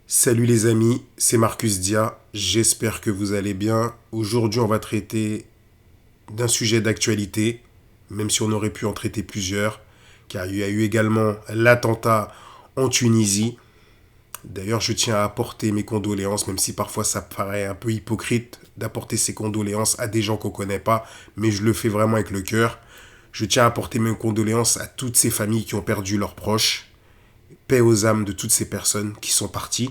Salut les amis, c'est Marcus Dia, j'espère que vous allez bien. Aujourd'hui on va traiter d'un sujet d'actualité, même si on aurait pu en traiter plusieurs, car il y a eu également l'attentat en Tunisie. D'ailleurs je tiens à apporter mes condoléances, même si parfois ça paraît un peu hypocrite d'apporter ces condoléances à des gens qu'on ne connaît pas, mais je le fais vraiment avec le cœur. Je tiens à apporter mes condoléances à toutes ces familles qui ont perdu leurs proches. Paix aux âmes de toutes ces personnes qui sont parties.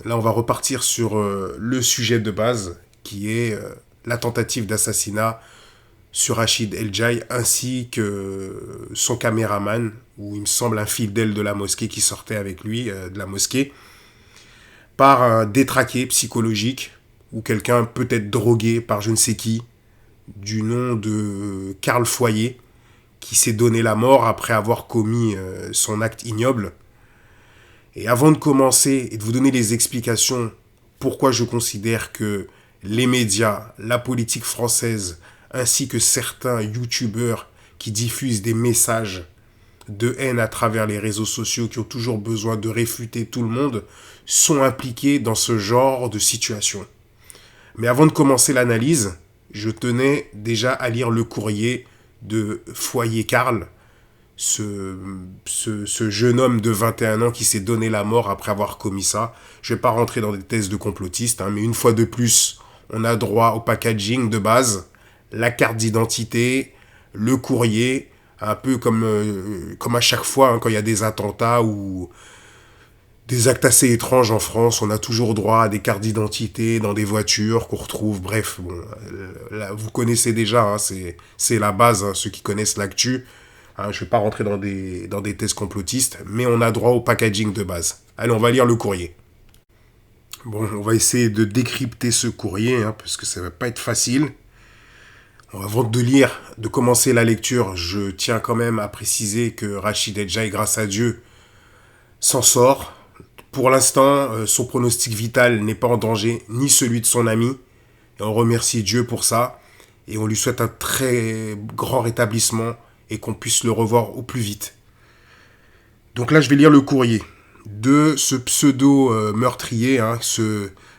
Là, on va repartir sur le sujet de base, qui est la tentative d'assassinat sur Rachid El-Jaï, ainsi que son caméraman, ou il me semble un fidèle de la mosquée qui sortait avec lui de la mosquée, par un détraqué psychologique, ou quelqu'un peut-être drogué par je ne sais qui, du nom de Karl Foyer, qui s'est donné la mort après avoir commis son acte ignoble. Et avant de commencer et de vous donner les explications pourquoi je considère que les médias, la politique française, ainsi que certains youtubeurs qui diffusent des messages de haine à travers les réseaux sociaux, qui ont toujours besoin de réfuter tout le monde, sont impliqués dans ce genre de situation. Mais avant de commencer l'analyse, je tenais déjà à lire le courrier de Foyer Karl, ce jeune homme de 21 ans qui s'est donné la mort après avoir commis ça. Je ne vais pas rentrer dans des thèses de complotistes, mais une fois de plus, on a droit au packaging de base, la carte d'identité, le courrier, un peu comme à chaque fois quand il y a des attentats ou des actes assez étranges en France, on a toujours droit à des cartes d'identité dans des voitures qu'on retrouve. Bref, bon, là, vous connaissez déjà, c'est la base, ceux qui connaissent l'actu. Je ne vais pas rentrer dans des thèses complotistes, mais on a droit au packaging de base. Allez, on va lire le courrier. Bon, on va essayer de décrypter ce courrier, parce que ça ne va pas être facile. Avant de commencer la lecture, je tiens quand même à préciser que Rachid El-Jaï, grâce à Dieu, s'en sort. Pour l'instant, son pronostic vital n'est pas en danger, ni celui de son ami. Et on remercie Dieu pour ça. Et on lui souhaite un très grand rétablissement et qu'on puisse le revoir au plus vite. Donc là, je vais lire le courrier de ce pseudo-meurtrier,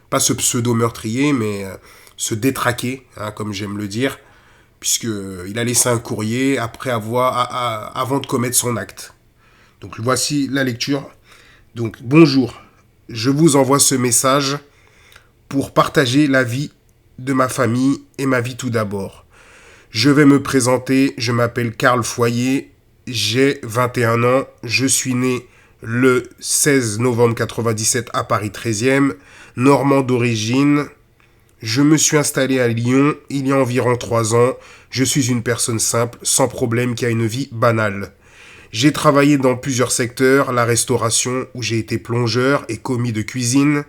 pas ce pseudo-meurtrier, mais ce détraqué, comme j'aime le dire, puisqu'il a laissé un courrier avant de commettre son acte. Donc voici la lecture. Donc, bonjour, je vous envoie ce message pour partager la vie de ma famille et ma vie tout d'abord. Je vais me présenter, je m'appelle Karl Foyer, j'ai 21 ans, je suis né le 16 novembre 97 à Paris 13e, normand d'origine. Je me suis installé à Lyon il y a environ 3 ans. Je suis une personne simple, sans problème, qui a une vie banale. J'ai travaillé dans plusieurs secteurs, la restauration où j'ai été plongeur et commis de cuisine,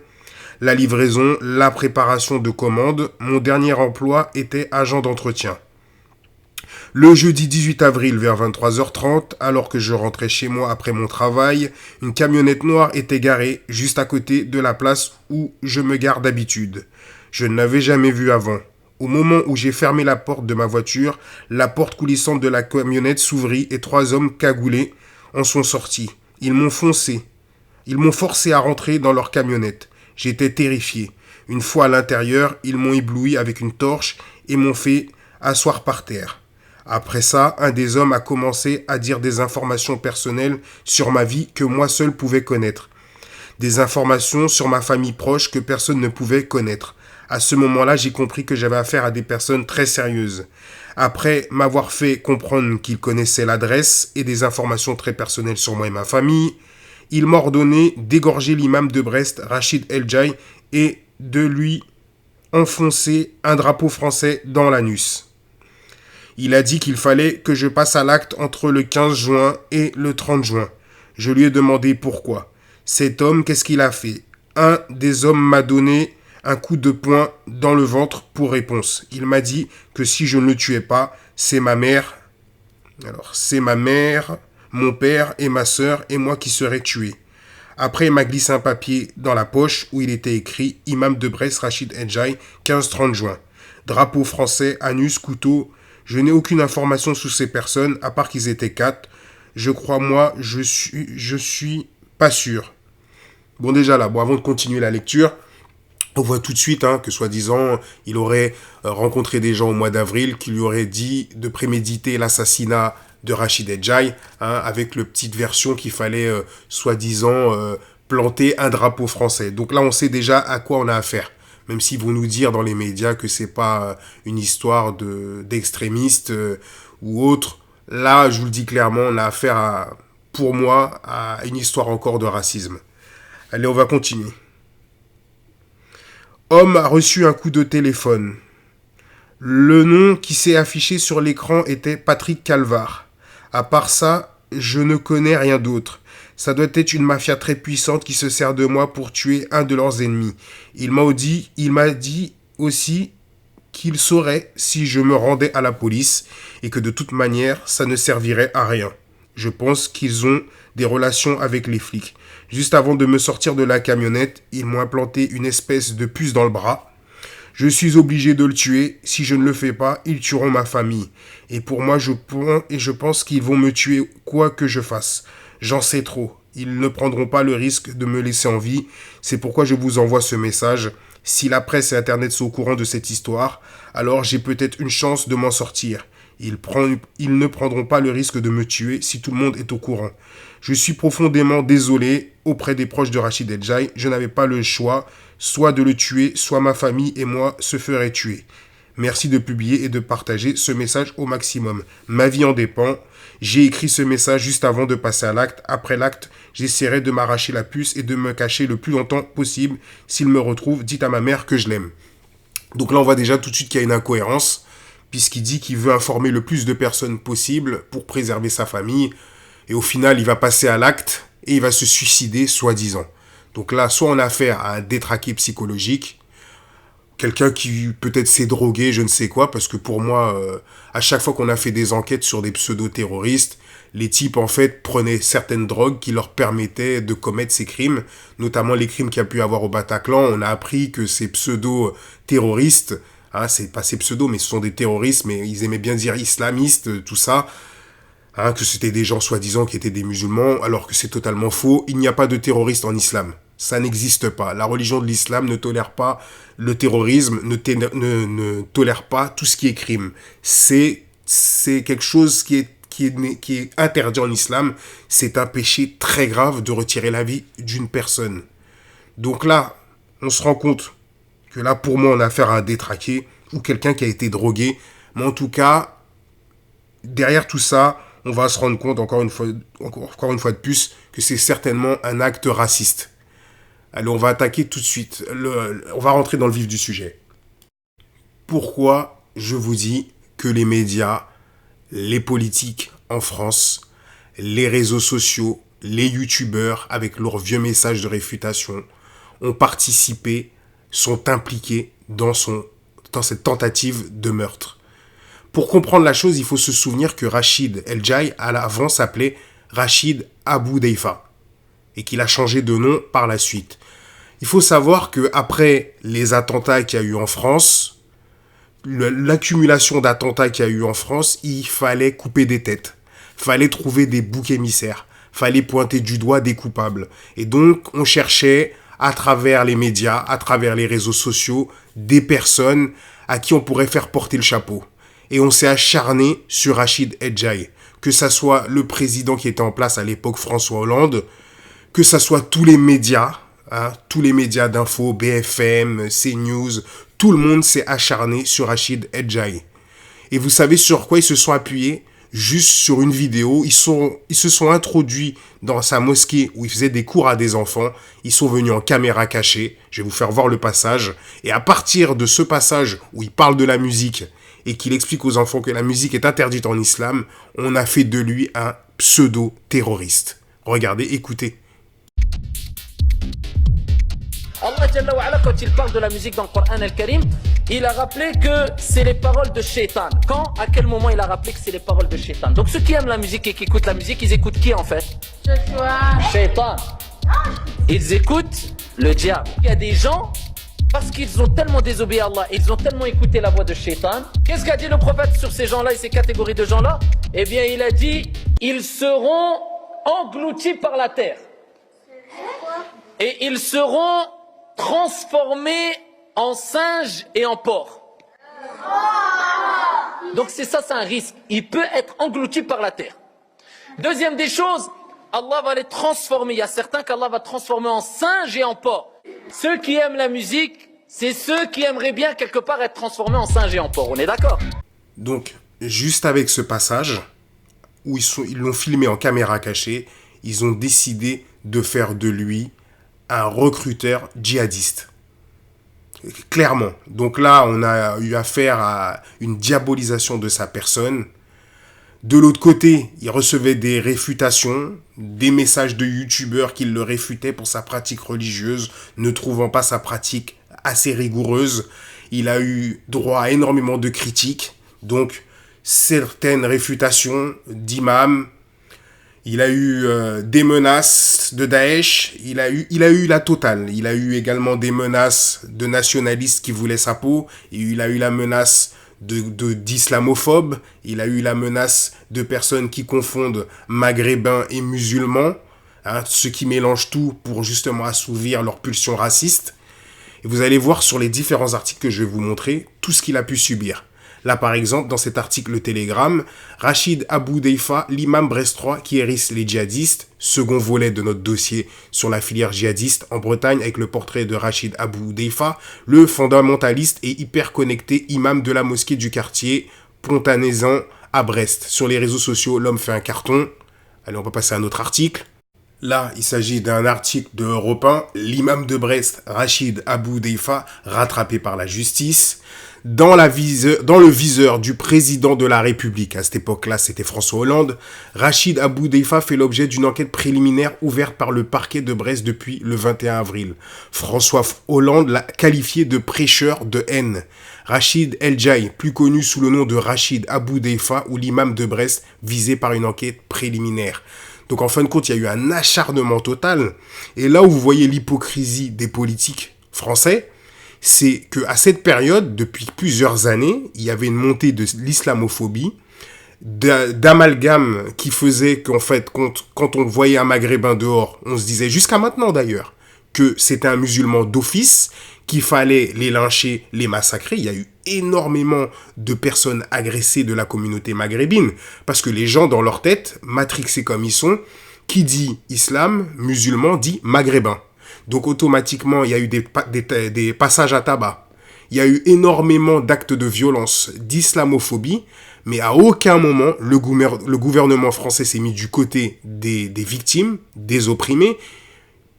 la livraison, la préparation de commandes. Mon dernier emploi était agent d'entretien. Le jeudi 18 avril vers 23h30, alors que je rentrais chez moi après mon travail, une camionnette noire était garée juste à côté de la place où je me gare d'habitude. Je ne l'avais jamais vue avant. Au moment où j'ai fermé la porte de ma voiture, la porte coulissante de la camionnette s'ouvrit et 3 hommes cagoulés en sont sortis. Ils m'ont forcé à rentrer dans leur camionnette. J'étais terrifié. Une fois à l'intérieur, ils m'ont ébloui avec une torche et m'ont fait asseoir par terre. Après ça, un des hommes a commencé à dire des informations personnelles sur ma vie que moi seul pouvais connaître. Des informations sur ma famille proche que personne ne pouvait connaître. À ce moment-là, j'ai compris que j'avais affaire à des personnes très sérieuses. Après m'avoir fait comprendre qu'ils connaissaient l'adresse et des informations très personnelles sur moi et ma famille, il m'a ordonné d'égorger l'imam de Brest, Rachid El-Jaï, et de lui enfoncer un drapeau français dans l'anus. Il a dit qu'il fallait que je passe à l'acte entre le 15 juin et le 30 juin. Je lui ai demandé pourquoi. Cet homme, qu'est-ce qu'il a fait ? Un des hommes m'a donné un coup de poing dans le ventre pour réponse. Il m'a dit que si je ne le tuais pas, c'est ma mère, mon père et ma sœur et moi qui seraient tués. Après, il m'a glissé un papier dans la poche où il était écrit « Imam de Brest, Rachid El-Jaï, 15-30 juin ». Drapeau français, anus, couteau. Je n'ai aucune information sur ces personnes, à part qu'ils étaient 4. Je crois, moi, je suis pas sûr. Bon, déjà là, bon, avant de continuer la lecture, on voit tout de suite que soi-disant, il aurait rencontré des gens au mois d'avril qui lui auraient dit de préméditer l'assassinat de Rachid Edjaï, avec le petite version qu'il fallait soi-disant planter un drapeau français. Donc là, on sait déjà à quoi on a affaire. Même s'ils vont nous dire dans les médias que c'est pas une histoire d'extrémistes ou autre. Là, je vous le dis clairement, on a affaire pour moi, à une histoire encore de racisme. Allez, on va continuer. Homme a reçu un coup de téléphone. Le nom qui s'est affiché sur l'écran était Patrick Calvar. À part ça, je ne connais rien d'autre. Ça doit être une mafia très puissante qui se sert de moi pour tuer un de leurs ennemis. Il m'a dit aussi qu'il saurait si je me rendais à la police et que de toute manière, ça ne servirait à rien. Je pense qu'ils ont des relations avec les flics. Juste avant de me sortir de la camionnette, ils m'ont implanté une espèce de puce dans le bras. Je suis obligé de le tuer. Si je ne le fais pas, ils tueront ma famille. Et pour moi, je pense qu'ils vont me tuer quoi que je fasse. J'en sais trop. Ils ne prendront pas le risque de me laisser en vie. C'est pourquoi je vous envoie ce message. Si la presse et Internet sont au courant de cette histoire, alors j'ai peut-être une chance de m'en sortir. Ils ne prendront pas le risque de me tuer si tout le monde est au courant. Je suis profondément désolé auprès des proches de Rachid Edjaï. Je n'avais pas le choix, soit de le tuer, soit ma famille et moi se feraient tuer. Merci de publier et de partager ce message au maximum. Ma vie en dépend. J'ai écrit ce message juste avant de passer à l'acte. Après l'acte, j'essaierai de m'arracher la puce et de me cacher le plus longtemps possible. S'il me retrouve, dites à ma mère que je l'aime. Donc là, on voit déjà tout de suite qu'il y a une incohérence, puisqu'il dit qu'il veut informer le plus de personnes possible pour préserver sa famille. Et au final, il va passer à l'acte et il va se suicider, soi-disant. Donc là, soit on a affaire à un détraqué psychologique, quelqu'un qui peut-être s'est drogué, je ne sais quoi, parce que pour moi, à chaque fois qu'on a fait des enquêtes sur des pseudo-terroristes, les types, en fait, prenaient certaines drogues qui leur permettaient de commettre ces crimes, notamment les crimes qu'il y a pu avoir au Bataclan. On a appris que ces pseudo-terroristes, c'est pas ces pseudos, mais ce sont des terroristes, mais ils aimaient bien dire islamistes, tout ça, que c'était des gens soi-disant qui étaient des musulmans, alors que c'est totalement faux. Il n'y a pas de terroristes en islam. Ça n'existe pas. La religion de l'islam ne tolère pas le terrorisme, ne tolère pas tout ce qui est crime. C'est quelque chose qui est interdit en islam. C'est un péché très grave de retirer la vie d'une personne. Donc là, on se rend compte que là, pour moi, on a affaire à un détraqué ou quelqu'un qui a été drogué. Mais en tout cas, derrière tout ça, on va se rendre compte, encore une fois de plus, que c'est certainement un acte raciste. Allez, on va attaquer tout de suite. On va rentrer dans le vif du sujet. Pourquoi je vous dis que les médias, les politiques en France, les réseaux sociaux, les youtubeurs, avec leurs vieux messages de réfutation, ont participé, sont impliqués dans cette tentative de meurtre. Pour comprendre la chose, il faut se souvenir que Rachid Edjaï, à l'avant, s'appelait Rachid Abou Deifa et qu'il a changé de nom par la suite. Il faut savoir qu'après les attentats qu'il y a eu en France, l'accumulation d'attentats qu'il y a eu en France, il fallait couper des têtes, fallait trouver des boucs émissaires, fallait pointer du doigt des coupables. Et donc, on cherchait à travers les médias, à travers les réseaux sociaux, des personnes à qui on pourrait faire porter le chapeau. Et on s'est acharné sur Rachid Edjaï, que ça soit le président qui était en place à l'époque, François Hollande, que ça soit tous les médias d'info, BFM, CNews, tout le monde s'est acharné sur Rachid Edjaï. Et vous savez sur quoi ils se sont appuyés? Juste sur une vidéo, ils se sont introduits dans sa mosquée où il faisait des cours à des enfants. Ils sont venus en caméra cachée. Je vais vous faire voir le passage. Et à partir de ce passage où il parle de la musique et qu'il explique aux enfants que la musique est interdite en islam, on a fait de lui un pseudo-terroriste. Regardez, écoutez. Allah Jalla wa Ala, quand il parle de la musique dans le Coran al-Karim, il a rappelé que c'est les paroles de Shaitan. Quand, à quel moment il a rappelé que c'est les paroles de Shaitan? Donc ceux qui aiment la musique et qui écoutent la musique, ils écoutent qui en fait? Shaitan. Ils écoutent le diable. Il y a des gens, parce qu'ils ont tellement désobéi à Allah, ils ont tellement écouté la voix de Shaitan. Qu'est-ce qu'a dit le prophète sur ces gens-là et ces catégories de gens-là? Eh bien, il a dit, ils seront engloutis par la terre. Et ils seront transformés en singes et en porcs. Donc c'est ça, c'est un risque. Il peut être englouti par la terre. Deuxième des choses, Allah va les transformer. Il y a certains qu'Allah va transformer en singes et en porcs. Ceux qui aiment la musique, c'est ceux qui aimeraient bien quelque part être transformés en singes et en porcs. On est d'accord? Donc, juste avec ce passage, où ils l'ont filmé en caméra cachée, ils ont décidé de faire de lui un recruteur djihadiste. Clairement. Donc là, on a eu affaire à une diabolisation de sa personne. De l'autre côté, il recevait des réfutations, des messages de youtubeurs qui le réfutaient pour sa pratique religieuse, ne trouvant pas sa pratique assez rigoureuse. Il a eu droit à énormément de critiques, donc certaines réfutations d'imams. Il a eu des menaces de Daesh, il a eu la totale. Il a eu également des menaces de nationalistes qui voulaient sa peau, et il a eu la menace d'islamophobes, il a eu la menace de personnes qui confondent maghrébins et musulmans, hein, ceux qui mélangent tout pour justement assouvir leurs pulsions racistes. Et vous allez voir sur les différents articles que je vais vous montrer tout ce qu'il a pu subir. Là, par exemple, dans cet article Telegram, Rachid Abou Deifa, l'imam brestois qui hérisse les djihadistes, second volet de notre dossier sur la filière djihadiste en Bretagne avec le portrait de Rachid Abou Deifa, le fondamentaliste et hyper connecté imam de la mosquée du quartier pontanaisan à Brest. Sur les réseaux sociaux, l'homme fait un carton. Allez, on va passer à un autre article. Là, il s'agit d'un article de Europe 1, l'imam de Brest, Rachid Abou Deifa, rattrapé par la justice. Dans le viseur du président de la République, à cette époque-là, c'était François Hollande, Rachid Abou Deifa fait l'objet d'une enquête préliminaire ouverte par le parquet de Brest depuis le 21 avril. François Hollande l'a qualifié de prêcheur de haine. Rachid El Djaï, plus connu sous le nom de Rachid Abou Deifa, ou l'imam de Brest, visé par une enquête préliminaire. Donc en fin de compte, il y a eu un acharnement total. Et là où vous voyez l'hypocrisie des politiques français, c'est qu'à cette période, depuis plusieurs années, il y avait une montée de l'islamophobie, d'amalgame qui faisait qu'en fait, quand on voyait un maghrébin dehors, on se disait, jusqu'à maintenant d'ailleurs, que c'était un musulman d'office, qu'il fallait les lyncher, les massacrer. Il y a eu énormément de personnes agressées de la communauté maghrébine, parce que les gens dans leur tête, matrixés comme ils sont, qui dit islam, musulman, dit maghrébin. Donc automatiquement, il y a eu des passages à tabac. Il y a eu énormément d'actes de violence, d'islamophobie, mais à aucun moment, le gouvernement français s'est mis du côté des victimes, des opprimés,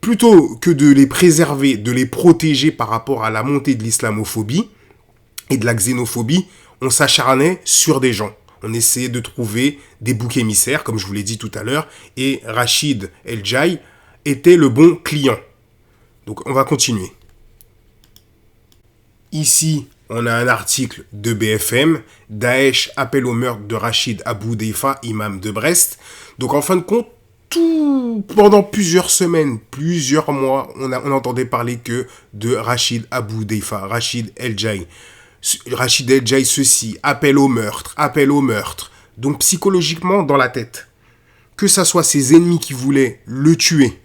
plutôt que de les préserver, de les protéger par rapport à la montée de l'islamophobie et de la xénophobie. On s'acharnait sur des gens. On essayait de trouver des boucs émissaires, comme je vous l'ai dit tout à l'heure, et Rachid El Djaï était le bon client. Donc, on va continuer. Ici, on a un article de BFM. Daesh appelle au meurtre de Rachid Abou Deifa, imam de Brest. Donc, en fin de compte, pendant plusieurs semaines, plusieurs mois, on entendait parler que de Rachid Abou Deifa, Rachid El Djaï. Rachid El Djaï, ceci, appel au meurtre. Donc, psychologiquement, dans la tête. Que ça soit ses ennemis qui voulaient le tuer,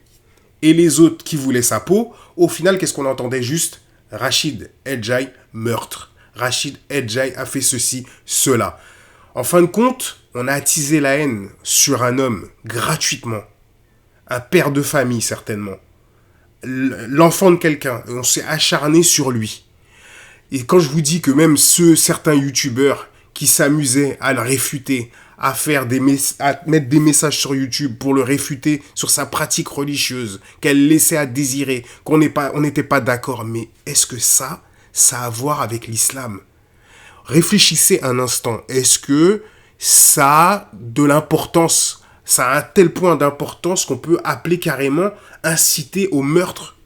et les autres qui voulaient sa peau, au final, qu'est-ce qu'on entendait juste? Rachid El Djaï, meurtre. Rachid El Djaï a fait ceci, cela. En fin de compte, on a attisé la haine sur un homme gratuitement. Un père de famille, certainement. L'enfant de quelqu'un. On s'est acharné sur lui. Et quand je vous dis que même certains youtubeurs qui s'amusaient à le réfuter, à mettre des messages sur YouTube pour le réfuter sur sa pratique religieuse, qu'elle laissait à désirer, on n'était pas d'accord. Mais est-ce que ça a à voir avec l'islam? Réfléchissez un instant. Est-ce que ça a de l'importance? Ça a un tel point d'importance qu'on peut appeler carrément inciter au meurtre?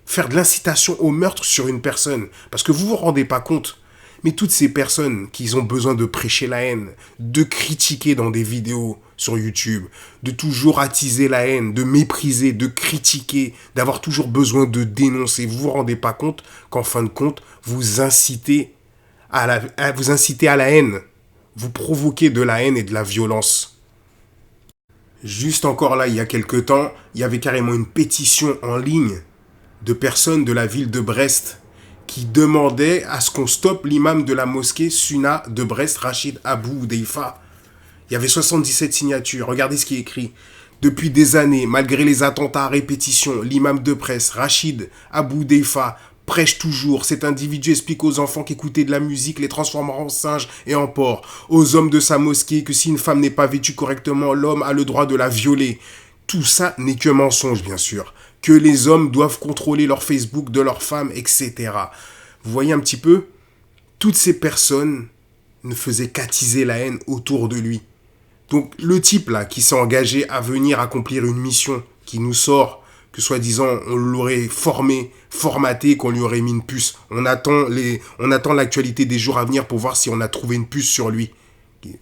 Faire de l'incitation au meurtre sur une personne? Parce que vous vous rendez pas compte. Mais toutes ces personnes qui ont besoin de prêcher la haine, de critiquer dans des vidéos, sur YouTube, de toujours attiser la haine, de mépriser, de critiquer, d'avoir toujours besoin de dénoncer. Vous vous rendez pas compte qu'en fin de compte, vous incitez à la haine. Vous provoquez de la haine et de la violence. Juste encore là, il y a quelque temps, il y avait carrément une pétition en ligne de personnes de la ville de Brest qui demandaient à ce qu'on stoppe l'imam de la mosquée Sunna de Brest, Rachid Abou Deifa. Il y avait 77 signatures. Regardez ce qui est écrit. Depuis des années, malgré les attentats à répétition, l'imam de Brest, Rachid Abou Deifa, prêche toujours. Cet individu explique aux enfants qu'écouter de la musique les transformera en singes et en porcs. Aux hommes de sa mosquée que si une femme n'est pas vêtue correctement, l'homme a le droit de la violer. Tout ça n'est que mensonge, bien sûr. Que les hommes doivent contrôler leur Facebook de leurs femmes, etc. Vous voyez un petit peu? Toutes ces personnes ne faisaient qu'attiser la haine autour de lui. Donc le type là qui s'est engagé à venir accomplir une mission qui nous sort, que soi-disant on l'aurait formé, formaté, qu'on lui aurait mis une puce. On attend l'actualité des jours à venir pour voir si on a trouvé une puce sur lui.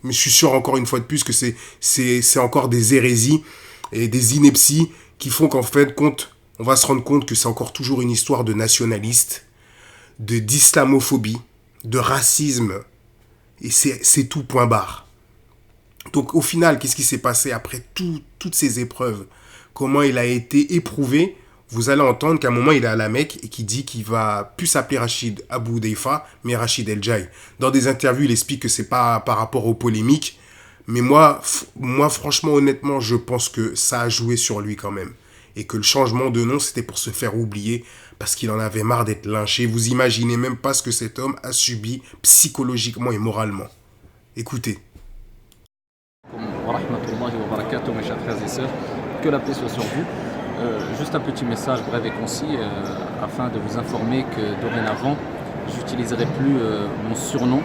Mais je suis sûr encore une fois de plus que c'est encore des hérésies et des inepties qui font qu'en fait, on va se rendre compte que c'est encore toujours une histoire de nationalistes, d'islamophobie, de racisme, et c'est tout, point barre. Donc au final, qu'est-ce qui s'est passé après toutes ces épreuves? Comment il a été éprouvé? Vous allez entendre qu'à un moment, il est à la Mecque et qu'il dit qu'il va plus s'appeler Rachid Abou Deifa, mais Rachid El Jai. Dans des interviews, il explique que c'est pas par rapport aux polémiques, mais moi, franchement, honnêtement, je pense que ça a joué sur lui quand même. Et que le changement de nom, c'était pour se faire oublier, parce qu'il en avait marre d'être lynché. Vous imaginez même pas ce que cet homme a subi psychologiquement et moralement. Écoutez. Wa rahmatullahi wa barakatuh, mes chers frères et sœurs, que la paix soit sur vous. Juste un petit message bref et concis afin de vous informer que dorénavant, j'utiliserai plus mon surnom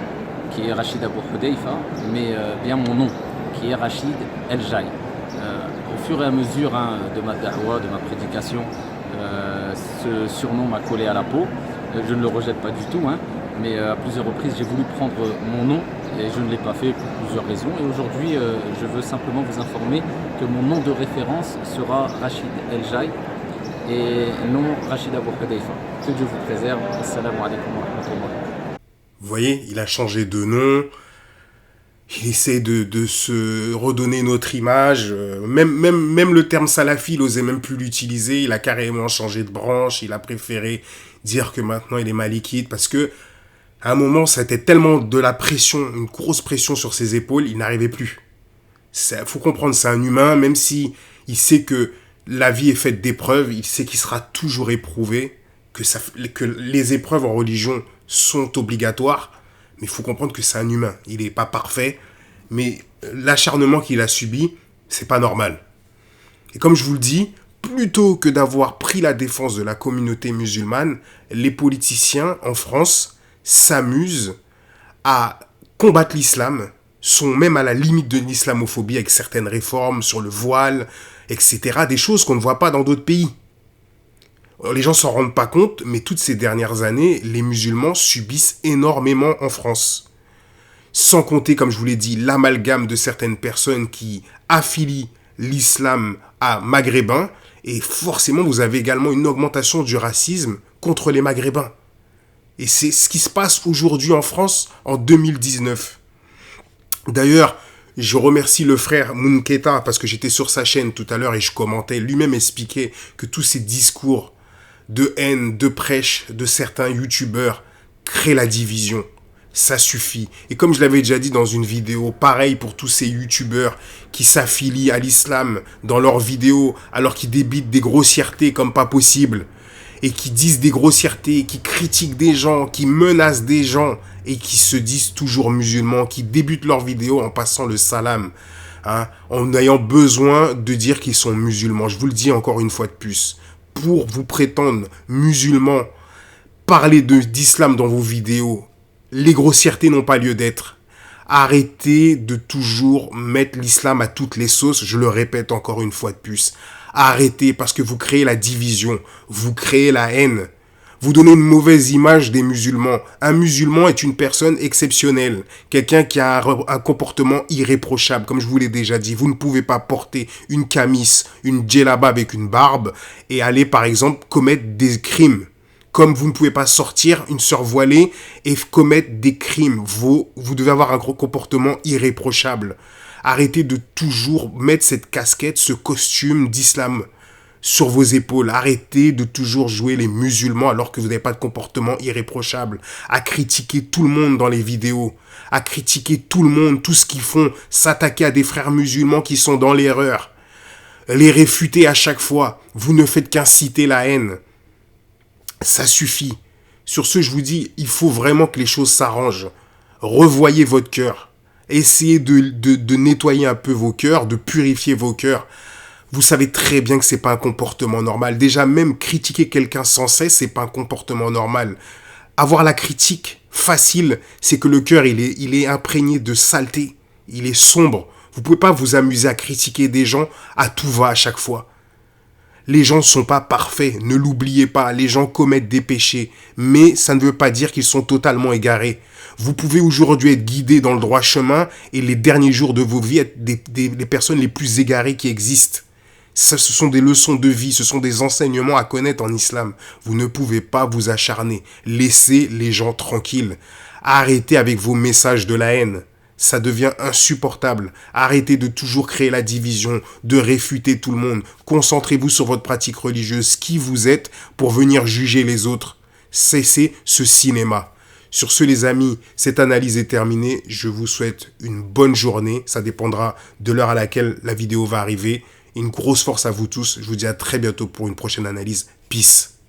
qui est Rachid Abou Hudayfa, mais bien mon nom qui est Rachid El Jai. Au fur et à mesure de ma da'wa, de ma prédication, ce surnom m'a collé à la peau. Je ne le rejette pas du tout, mais à plusieurs reprises j'ai voulu prendre mon nom et je ne l'ai pas fait pour plusieurs raisons. Et aujourd'hui, je veux simplement vous informer que mon nom de référence sera Rachid El Jai et non Rachid Abou Hudayfa. Que Dieu vous préserve. Assalamu alaikum wa rahmatullah. Vous voyez, il a changé de nom. Il essaie de se redonner notre image. Même le terme salafi, il n'osait même plus l'utiliser. Il a carrément changé de branche. Il a préféré dire que maintenant il est malikite parce que à un moment, ça était tellement de la pression, une grosse pression sur ses épaules, il n'arrivait plus. Faut comprendre, c'est un humain, même si il sait que la vie est faite d'épreuves, il sait qu'il sera toujours éprouvé, que les épreuves en religion sont obligatoires, mais il faut comprendre que c'est un humain. Il n'est pas parfait, mais l'acharnement qu'il a subi, c'est pas normal. Et comme je vous le dis, plutôt que d'avoir pris la défense de la communauté musulmane, les politiciens en France s'amusent à combattre l'islam, sont même à la limite de l'islamophobie avec certaines réformes sur le voile, etc. Des choses qu'on ne voit pas dans d'autres pays. Les gens s'en rendent pas compte, mais toutes ces dernières années, les musulmans subissent énormément en France. Sans compter, comme je vous l'ai dit, l'amalgame de certaines personnes qui affilient l'islam à maghrébins, et forcément, vous avez également une augmentation du racisme contre les maghrébins. Et c'est ce qui se passe aujourd'hui en France en 2019. D'ailleurs, je remercie le frère Munketa parce que j'étais sur sa chaîne tout à l'heure et je commentais. Lui-même expliquait que tous ces discours de haine, de prêche de certains youtubeurs créent la division. Ça suffit. Et comme je l'avais déjà dit dans une vidéo, pareil pour tous ces youtubeurs qui s'affilient à l'islam dans leurs vidéos alors qu'ils débitent des grossièretés comme pas possible. Et qui disent des grossièretés, qui critiquent des gens, qui menacent des gens, et qui se disent toujours musulmans, qui débutent leurs vidéos en passant le salam, en ayant besoin de dire qu'ils sont musulmans. Je vous le dis encore une fois de plus, pour vous prétendre musulmans, parler d'islam dans vos vidéos, les grossièretés n'ont pas lieu d'être. Arrêtez de toujours mettre l'islam à toutes les sauces, je le répète encore une fois de plus. Arrêtez parce que vous créez la division, vous créez la haine, Vous donnez une mauvaise image des musulmans. Un musulman est une personne exceptionnelle. Quelqu'un qui a un comportement irréprochable. Comme je vous l'ai déjà dit, vous ne pouvez pas porter une camis, une djellaba avec une barbe et aller par exemple commettre des crimes. Comme vous ne pouvez pas sortir une sœur voilée et commettre des crimes. Vous devez avoir un comportement irréprochable. Arrêtez de toujours mettre cette casquette, ce costume d'islam sur vos épaules. Arrêtez de toujours jouer les musulmans alors que vous n'avez pas de comportement irréprochable. À critiquer tout le monde dans les vidéos. À critiquer tout le monde, tout ce qu'ils font. S'attaquer à des frères musulmans qui sont dans l'erreur. Les réfuter à chaque fois. Vous ne faites qu'inciter la haine. Ça suffit. Sur ce, je vous dis, il faut vraiment que les choses s'arrangent. Revoyez votre cœur. Essayez de nettoyer un peu vos cœurs, de purifier vos cœurs. Vous savez très bien que c'est pas un comportement normal. Déjà, même critiquer quelqu'un sans cesse, c'est pas un comportement normal. Avoir la critique facile, c'est que le cœur, il est imprégné de saleté. Il est sombre. Vous pouvez pas vous amuser à critiquer des gens à tout va à chaque fois. Les gens ne sont pas parfaits, ne l'oubliez pas, les gens commettent des péchés, mais ça ne veut pas dire qu'ils sont totalement égarés. Vous pouvez aujourd'hui être guidé dans le droit chemin et les derniers jours de vos vies être les personnes les plus égarées qui existent. Ce sont des leçons de vie, ce sont des enseignements à connaître en islam. Vous ne pouvez pas vous acharner. Laissez les gens tranquilles. Arrêtez avec vos messages de la haine. Ça devient insupportable. Arrêtez de toujours créer la division, de réfuter tout le monde. Concentrez-vous sur votre pratique religieuse, qui vous êtes, pour venir juger les autres. Cessez ce cinéma. Sur ce, les amis, cette analyse est terminée. Je vous souhaite une bonne journée. Ça dépendra de l'heure à laquelle la vidéo va arriver. Une grosse force à vous tous. Je vous dis à très bientôt pour une prochaine analyse. Peace.